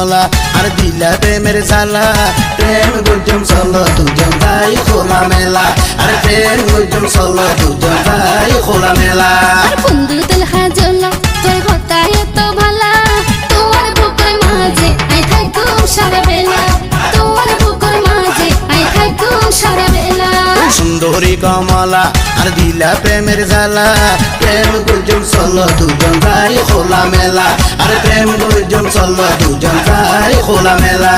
কমলা আর দিলা প্রেমের জ্বালা প্রেম গুজম চলো দুজন যাই খোলা মেলা আর প্রেম গুজম চলো দুজন যাই খোলা মেলা বন্ধু দিল হাজলা তোর কথা এত ভালা তোমার বুকের মাঝে আই থাকুম সারা বেলা তোমার বুকের মাঝে আই থাকুম সারা বেলা সুন্দরী কমলা আর দিলা প্রেমের জ্বালা প্রেম গুজম চলো দুজন যাই খোলা মেলা আর প্রেম গুজম চলো দুজন যাই খোলা মেলা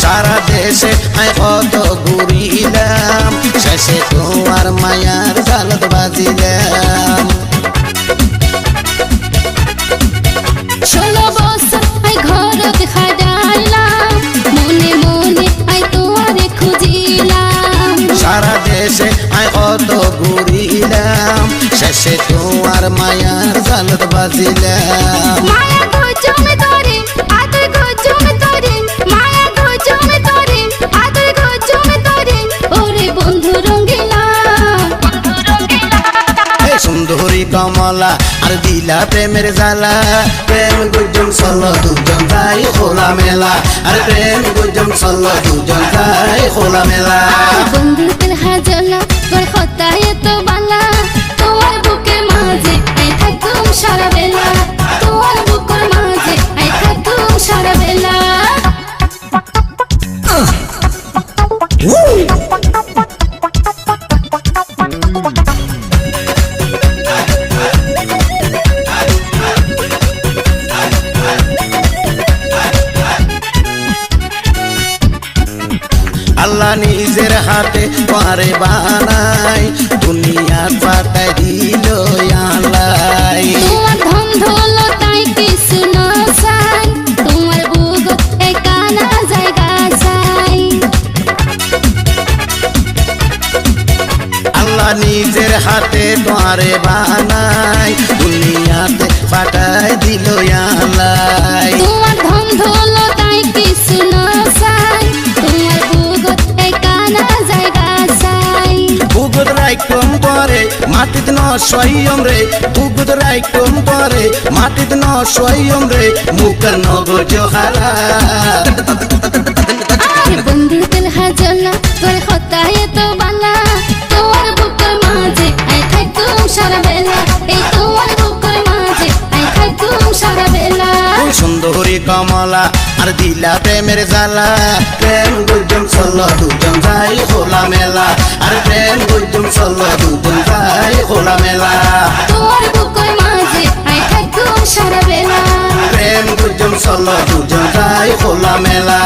সারা দেশে আয় কত ঘুরিলাম শেষে তোমার মায়ার জালত বাজিলাম 16 বছর আই ঘরত খাডাইলাম মনে মনে আই তোমারে খুঁজিলাম সারা দেশে আয় কত ঘুরিলাম শেষে তোমার মায়ার জালত বাজিলাম মায়া গজমে ধরে আদর গজমে ধরে মায়া গজমে ধরে আদর গজমে ধরে ওরে বন্ধু রঙ্গিলা এ সুন্দরী কমলা আর দিলা প্রেমের জ্বালা প্রেম গুজম চলো দুজন যাই খোলা মেলা আর প্রেম গুজম চলো দুজন যাই খোলা মেলা বন্ধু দিল হাজলা তোর কথা এত বালা তোমার বুকের মাঝে আই থাকুম সারা বেলা তোমার বুকের মাঝে আই থাকুম সারা বেলা আল্লাহ নিজের হাতে পারে বানাই দুনিয়া পাতায় দিল আলাই তোমার ধন দৌলতাই কিছু না চাই তোমার বুক একানা জায়গা চাই আল্লাহ নিজের হাতে পারে বানাই দুনিয়াতে পাতায় দিল আলাই তোমার ধন দৌলতাই কিছু না চাই তোমার বুক একানা জায়গা চাই বুগুদ রাইকম পরে মাটিত ন সয়ম রে বুগুদ রাইকম পরে মাটিত ন সয়ম রে মুখের নগর জোহারা বন্ধু দিল হাজলা তোর কথা এত বালা তোমার বুকের মাঝে আই থাকুম সারা বেলা এই তোমার বুকের মাঝে আই থাকুম সারা বেলা সুন্দরী কমলা আর দিলা প্রেমের জ্বালা প্রেম গুজম চলো দুজন যাই খোলা মেলা আর প্রেম গুজম চলো দুজন যাই খোলা মেলা তোমার বুকের মাঝে আই থাকুম সারা বেলা প্রেম গুজম চলো দুজন যাই খোলা মেলা